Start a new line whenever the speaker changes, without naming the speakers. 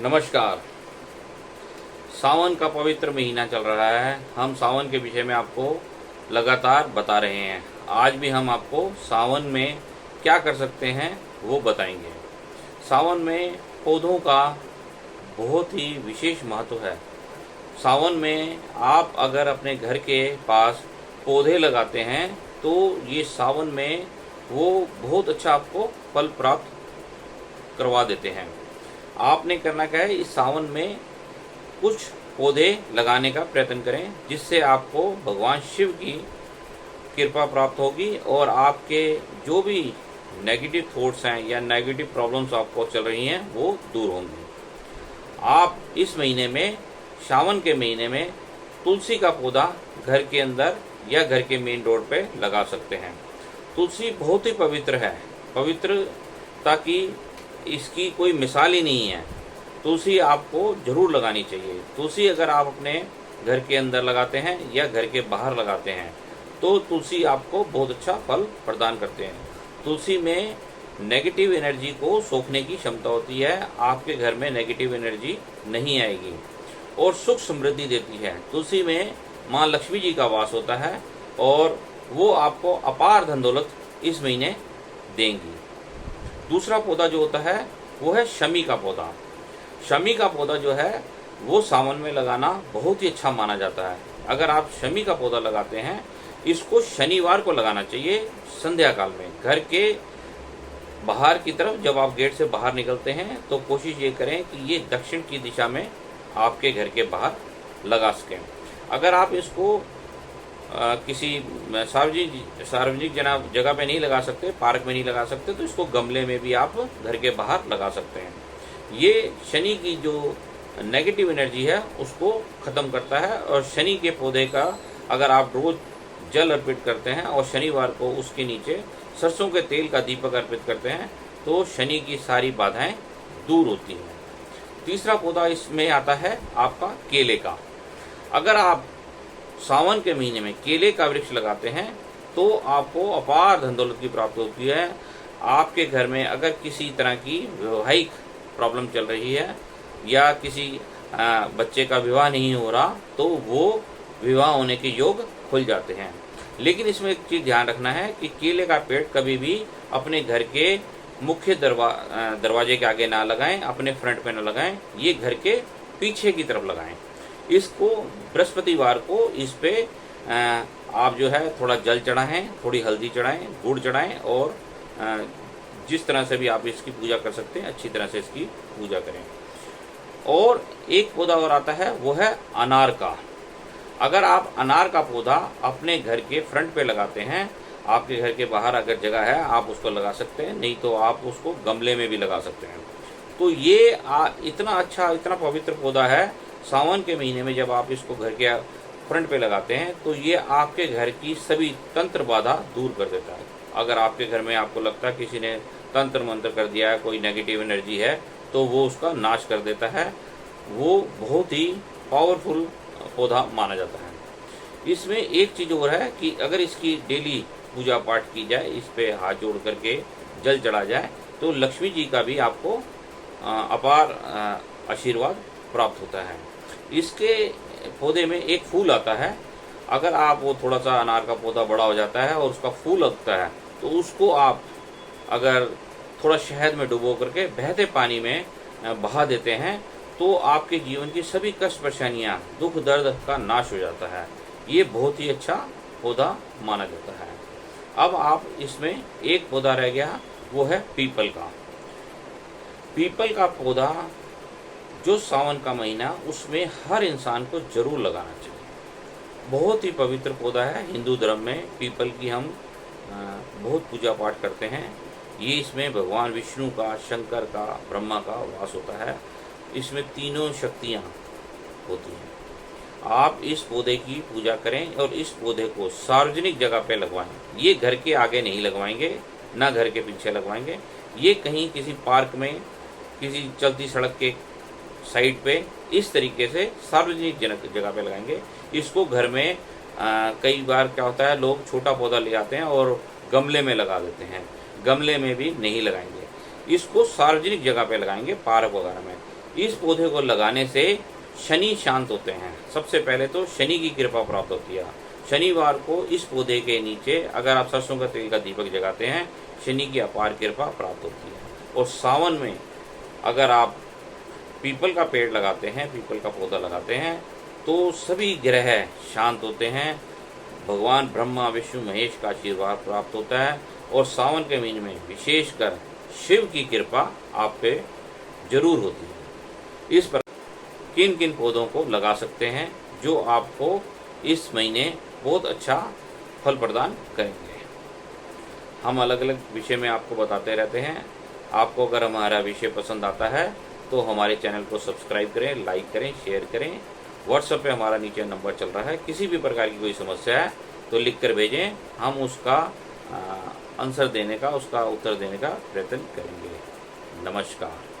नमस्कार। सावन का पवित्र महीना चल रहा है। हम सावन के विषय में आपको लगातार बता रहे हैं। आज भी हम आपको सावन में क्या कर सकते हैं वो बताएंगे। सावन में पौधों का बहुत ही विशेष महत्व है। सावन में आप अगर अपने घर के पास पौधे लगाते हैं तो ये सावन में वो बहुत अच्छा आपको फल प्राप्त करवा देते हैं। आपने करना क्या है, इस सावन में कुछ पौधे लगाने का प्रयत्न करें जिससे आपको भगवान शिव की कृपा प्राप्त होगी और आपके जो भी नेगेटिव थॉट्स हैं या नेगेटिव प्रॉब्लम्स आपको चल रही हैं वो दूर होंगी। आप इस महीने में, सावन के महीने में, तुलसी का पौधा घर के अंदर या घर के मेन रोड पे लगा सकते हैं। तुलसी बहुत ही पवित्र है, पवित्र ताकि इसकी कोई मिसाल ही नहीं है। तुलसी आपको जरूर लगानी चाहिए। तुलसी अगर आप अपने घर के अंदर लगाते हैं या घर के बाहर लगाते हैं तो तुलसी आपको बहुत अच्छा फल प्रदान करते हैं। तुलसी में नेगेटिव एनर्जी को सोखने की क्षमता होती है। आपके घर में नेगेटिव एनर्जी नहीं आएगी और सुख समृद्धि देती है। तुलसी में माँ लक्ष्मी जी का वास होता है और वो आपको अपार धन दौलत इस महीने देंगी। दूसरा पौधा जो होता है वो है शमी का पौधा। शमी का पौधा जो है वो सावन में लगाना बहुत ही अच्छा माना जाता है। अगर आप शमी का पौधा लगाते हैं, इसको शनिवार को लगाना चाहिए संध्या काल में। घर के बाहर की तरफ जब आप गेट से बाहर निकलते हैं तो कोशिश ये करें कि ये दक्षिण की दिशा में आपके घर के बाहर लगा सकें। अगर आप इसको किसी सार्वजनिक जगह पे नहीं लगा सकते, पार्क में नहीं लगा सकते, तो इसको गमले में भी आप घर के बाहर लगा सकते हैं। ये शनि की जो नेगेटिव एनर्जी है उसको ख़त्म करता है और शनि के पौधे का अगर आप रोज़ जल अर्पित करते हैं और शनिवार को उसके नीचे सरसों के तेल का दीपक अर्पित करते हैं तो शनि की सारी बाधाएं दूर होती हैं। तीसरा पौधा इसमें आता है आपका केले का। अगर आप सावन के महीने में केले का वृक्ष लगाते हैं तो आपको अपार धन दौलत की प्राप्ति होती है। आपके घर में अगर किसी तरह की वैवाहिक प्रॉब्लम चल रही है या किसी बच्चे का विवाह नहीं हो रहा तो वो विवाह होने के योग खुल जाते हैं। लेकिन इसमें एक चीज़ ध्यान रखना है कि केले का पेड़ कभी भी अपने घर के मुख्य दरवाजे के आगे ना लगाएं, अपने फ्रंट पे ना लगाएं, ये घर के पीछे की तरफ लगाएं। इसको बृहस्पतिवार को इस पे आप जो है थोड़ा जल चढ़ाएं, थोड़ी हल्दी चढ़ाएं, गुड़ चढ़ाएं और जिस तरह से भी आप इसकी पूजा कर सकते हैं अच्छी तरह से इसकी पूजा करें। और एक पौधा और आता है वो है अनार का। अगर आप अनार का पौधा अपने घर के फ्रंट पे लगाते हैं, आपके घर के बाहर अगर जगह है आप उसको लगा सकते हैं, नहीं तो आप उसको गमले में भी लगा सकते हैं। तो ये इतना अच्छा, इतना पवित्र पौधा है। सावन के महीने में जब आप इसको घर के फ्रंट पे लगाते हैं तो ये आपके घर की सभी तंत्र बाधा दूर कर देता है। अगर आपके घर में आपको लगता है किसी ने तंत्र मंत्र कर दिया है, कोई नेगेटिव एनर्जी है, तो वो उसका नाश कर देता है। वो बहुत ही पावरफुल पौधा माना जाता है। इसमें एक चीज़ और है कि अगर इसकी डेली पूजा पाठ की जाए, इस पे हाथ जोड़ करके जल चढ़ा जाए तो लक्ष्मी जी का भी आपको अपार आशीर्वाद प्राप्त होता है। इसके पौधे में एक फूल आता है। अगर आप वो थोड़ा सा अनार का पौधा बड़ा हो जाता है और उसका फूल लगता है तो उसको आप अगर थोड़ा शहद में डुबो करके बहते पानी में बहा देते हैं तो आपके जीवन की सभी कष्ट परेशानियाँ, दुख दर्द का नाश हो जाता है। ये बहुत ही अच्छा पौधा माना जाता है। अब आप इसमें एक पौधा रह गया, वो है पीपल का। पीपल का पौधा जो सावन का महीना, उसमें हर इंसान को जरूर लगाना चाहिए। बहुत ही पवित्र पौधा है। हिंदू धर्म में पीपल की हम बहुत पूजा पाठ करते हैं। ये इसमें भगवान विष्णु का, शंकर का, ब्रह्मा का वास होता है। इसमें तीनों शक्तियाँ होती हैं। आप इस पौधे की पूजा करें और इस पौधे को सार्वजनिक जगह पे लगवाएं। ये घर के आगे नहीं लगवाएंगे, ना घर के पीछे लगवाएंगे। ये कहीं किसी पार्क में, किसी चलती सड़क के साइड पे इस तरीके से सार्वजनिक जगह पे लगाएंगे। इसको घर में कई बार क्या होता है, लोग छोटा पौधा ले आते हैं और गमले में लगा देते हैं। गमले में भी नहीं लगाएंगे, इसको सार्वजनिक जगह पे लगाएंगे, पार्क वगैरह में। इस पौधे को लगाने से शनि शांत होते हैं। सबसे पहले तो शनि की कृपा प्राप्त होती है। शनिवार को इस पौधे के नीचे अगर आप सरसों का तेल का दीपक जगाते हैं, शनि की अपार कृपा प्राप्त होती है। और सावन में अगर आप पीपल का पेड़ लगाते हैं, पीपल का पौधा लगाते हैं, तो सभी ग्रह शांत होते हैं। भगवान ब्रह्मा विष्णु महेश का आशीर्वाद प्राप्त होता है। और सावन के महीने में विशेषकर शिव की कृपा आप पे जरूर होती है। इस पर किन किन पौधों को लगा सकते हैं जो आपको इस महीने बहुत अच्छा फल प्रदान करेंगे। हम अलग अलग विषय में आपको बताते रहते हैं। आपको अगर हमारा विषय पसंद आता है तो हमारे चैनल को सब्सक्राइब करें, लाइक करें, शेयर करें। व्हाट्सएप पे हमारा नीचे नंबर चल रहा है। किसी भी प्रकार की कोई समस्या है तो लिख कर भेजें, हम उसका आंसर देने का, उसका उत्तर देने का प्रयत्न करेंगे। नमस्कार।